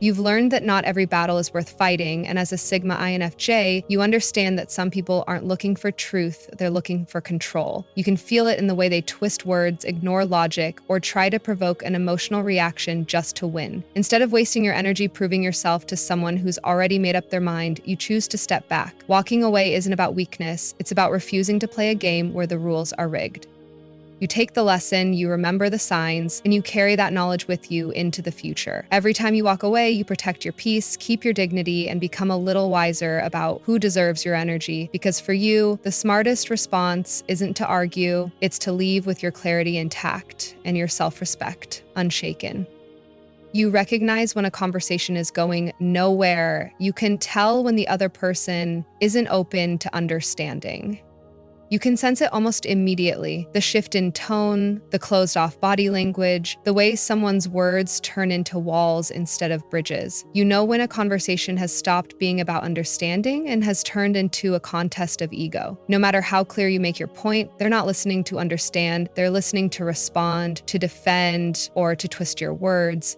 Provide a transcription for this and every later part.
You've learned that not every battle is worth fighting, and as a Sigma INFJ, you understand that some people aren't looking for truth, they're looking for control. You can feel it in the way they twist words, ignore logic, or try to provoke an emotional reaction just to win. Instead of wasting your energy proving yourself to someone who's already made up their mind, you choose to step back. Walking away isn't about weakness, it's about refusing to play a game where the rules are rigged. You take the lesson, you remember the signs, and you carry that knowledge with you into the future. Every time you walk away, you protect your peace, keep your dignity, and become a little wiser about who deserves your energy. Because for you, the smartest response isn't to argue, it's to leave with your clarity intact and your self-respect unshaken. You recognize when a conversation is going nowhere. You can tell when the other person isn't open to understanding. You can sense it almost immediately. The shift in tone, the closed-off body language, the way someone's words turn into walls instead of bridges. You know when a conversation has stopped being about understanding and has turned into a contest of ego. No matter how clear you make your point, they're not listening to understand, they're listening to respond, to defend, or to twist your words.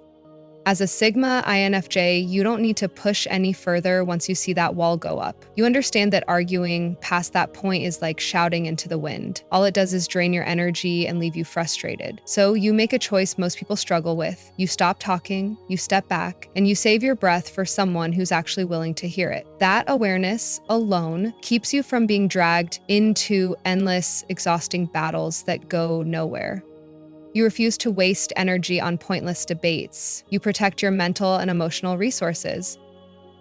As a Sigma INFJ, you don't need to push any further once you see that wall go up. You understand that arguing past that point is like shouting into the wind. All it does is drain your energy and leave you frustrated. So you make a choice most people struggle with. You stop talking, you step back, and you save your breath for someone who's actually willing to hear it. That awareness alone keeps you from being dragged into endless, exhausting battles that go nowhere. You refuse to waste energy on pointless debates. You protect your mental and emotional resources.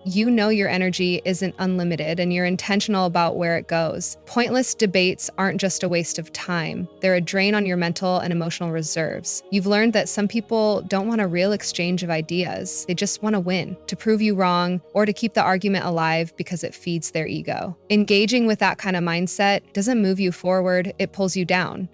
You know your energy isn't unlimited and you're intentional about where it goes. Pointless debates aren't just a waste of time. They're a drain on your mental and emotional reserves. You've learned that some people don't want a real exchange of ideas. They just want to win, to prove you wrong, or to keep the argument alive because it feeds their ego. Engaging with that kind of mindset doesn't move you forward, it pulls you down.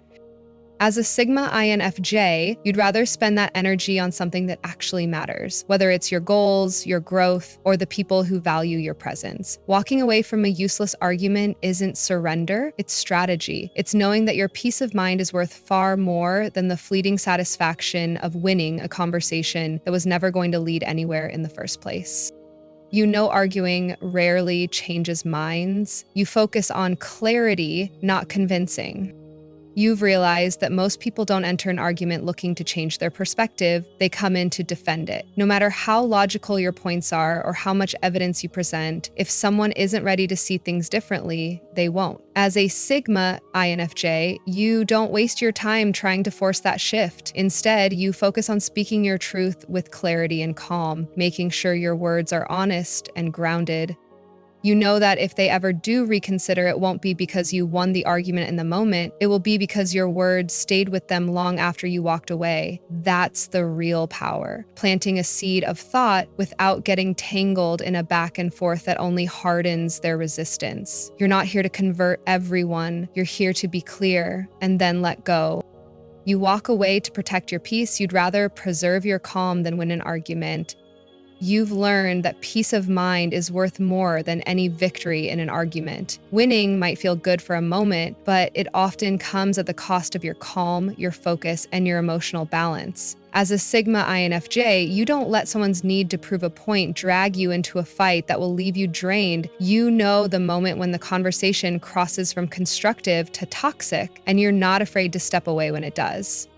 As a Sigma INFJ, you'd rather spend that energy on something that actually matters, whether it's your goals, your growth, or the people who value your presence. Walking away from a useless argument isn't surrender, it's strategy. It's knowing that your peace of mind is worth far more than the fleeting satisfaction of winning a conversation that was never going to lead anywhere in the first place. You know arguing rarely changes minds. You focus on clarity, not convincing. You've realized that most people don't enter an argument looking to change their perspective, they come in to defend it. No matter how logical your points are or how much evidence you present, if someone isn't ready to see things differently, they won't. As a Sigma INFJ, you don't waste your time trying to force that shift. Instead, you focus on speaking your truth with clarity and calm, making sure your words are honest and grounded. You know that if they ever do reconsider, it won't be because you won the argument in the moment. It will be because your words stayed with them long after you walked away. That's the real power. Planting a seed of thought without getting tangled in a back and forth that only hardens their resistance. You're not here to convert everyone. You're here to be clear and then let go. You walk away to protect your peace. You'd rather preserve your calm than win an argument. You've learned that peace of mind is worth more than any victory in an argument. Winning might feel good for a moment, but it often comes at the cost of your calm, your focus, and your emotional balance. As a Sigma INFJ, you don't let someone's need to prove a point drag you into a fight that will leave you drained. You know the moment when the conversation crosses from constructive to toxic, and you're not afraid to step away when it does.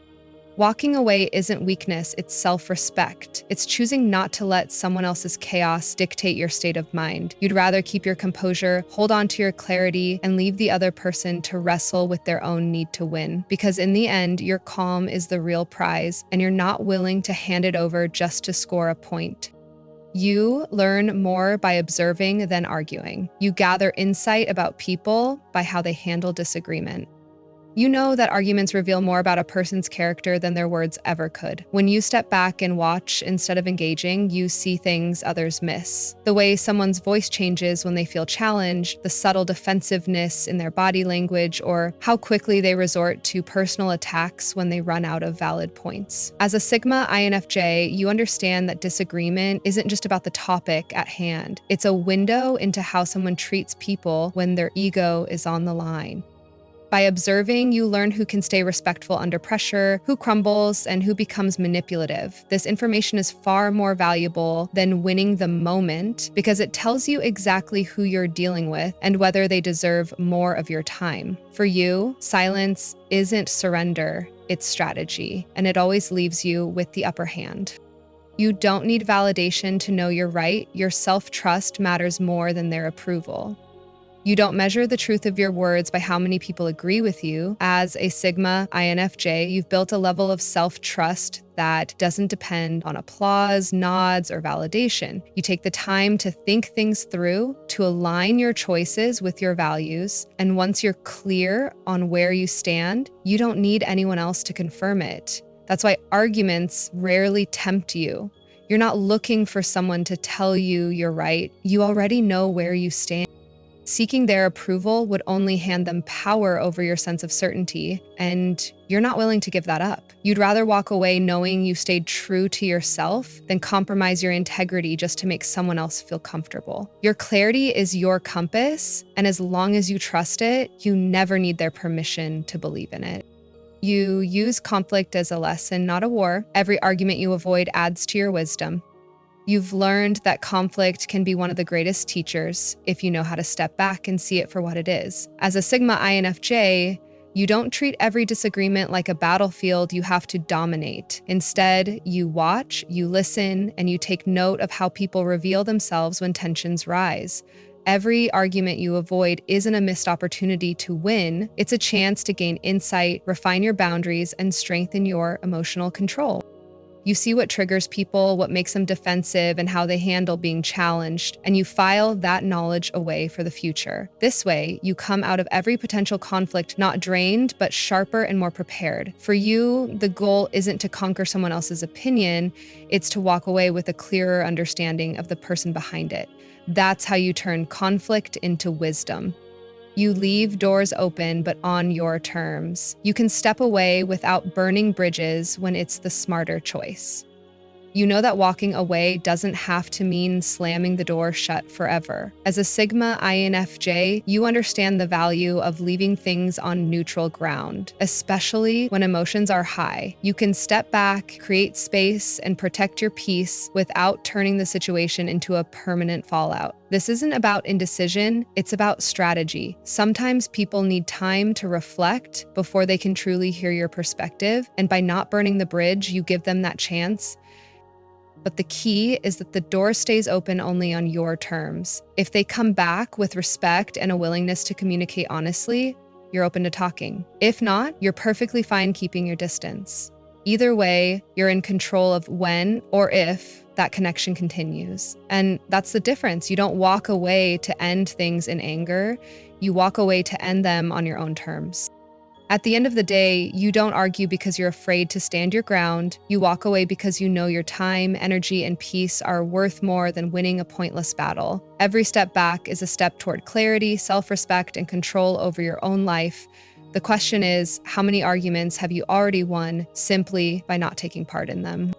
Walking away isn't weakness, it's self-respect. It's choosing not to let someone else's chaos dictate your state of mind. You'd rather keep your composure, hold on to your clarity, and leave the other person to wrestle with their own need to win. Because in the end, your calm is the real prize, and you're not willing to hand it over just to score a point. You learn more by observing than arguing. You gather insight about people by how they handle disagreement. You know that arguments reveal more about a person's character than their words ever could. When you step back and watch instead of engaging, you see things others miss. The way someone's voice changes when they feel challenged, the subtle defensiveness in their body language, or how quickly they resort to personal attacks when they run out of valid points. As a Sigma INFJ, you understand that disagreement isn't just about the topic at hand. It's a window into how someone treats people when their ego is on the line. By observing, you learn who can stay respectful under pressure, who crumbles, and who becomes manipulative. This information is far more valuable than winning the moment because it tells you exactly who you're dealing with and whether they deserve more of your time. For you, silence isn't surrender, it's strategy, and it always leaves you with the upper hand. You don't need validation to know you're right. Your self-trust matters more than their approval. You don't measure the truth of your words by how many people agree with you. As a Sigma INFJ, you've built a level of self-trust that doesn't depend on applause, nods, or validation. You take the time to think things through, to align your choices with your values, and once you're clear on where you stand, you don't need anyone else to confirm it. That's why arguments rarely tempt you. You're not looking for someone to tell you you're right. You already know where you stand. Seeking their approval would only hand them power over your sense of certainty, and you're not willing to give that up. You'd rather walk away knowing you stayed true to yourself than compromise your integrity just to make someone else feel comfortable. Your clarity is your compass, and as long as you trust it, you never need their permission to believe in it. You use conflict as a lesson, not a war. Every argument you avoid adds to your wisdom. You've learned that conflict can be one of the greatest teachers if you know how to step back and see it for what it is. As a Sigma INFJ, you don't treat every disagreement like a battlefield you have to dominate. Instead, you watch, you listen, and you take note of how people reveal themselves when tensions rise. Every argument you avoid isn't a missed opportunity to win. It's a chance to gain insight, refine your boundaries, and strengthen your emotional control. You see what triggers people, what makes them defensive, and how they handle being challenged, and you file that knowledge away for the future. This way, you come out of every potential conflict not drained, but sharper and more prepared. For you, the goal isn't to conquer someone else's opinion, it's to walk away with a clearer understanding of the person behind it. That's how you turn conflict into wisdom. You leave doors open, but on your terms. You can step away without burning bridges when it's the smarter choice. You know that walking away doesn't have to mean slamming the door shut forever. As a Sigma INFJ, you understand the value of leaving things on neutral ground, especially when emotions are high. You can step back, create space, and protect your peace without turning the situation into a permanent fallout. This isn't about indecision, it's about strategy. Sometimes people need time to reflect before they can truly hear your perspective, and by not burning the bridge, you give them that chance. But the key is that the door stays open only on your terms. If they come back with respect and a willingness to communicate honestly, you're open to talking. If not, you're perfectly fine keeping your distance. Either way, you're in control of when or if that connection continues. And that's the difference. You don't walk away to end things in anger. You walk away to end them on your own terms. At the end of the day, you don't argue because you're afraid to stand your ground. You walk away because you know your time, energy, and peace are worth more than winning a pointless battle. Every step back is a step toward clarity, self-respect, and control over your own life. The question is, how many arguments have you already won simply by not taking part in them?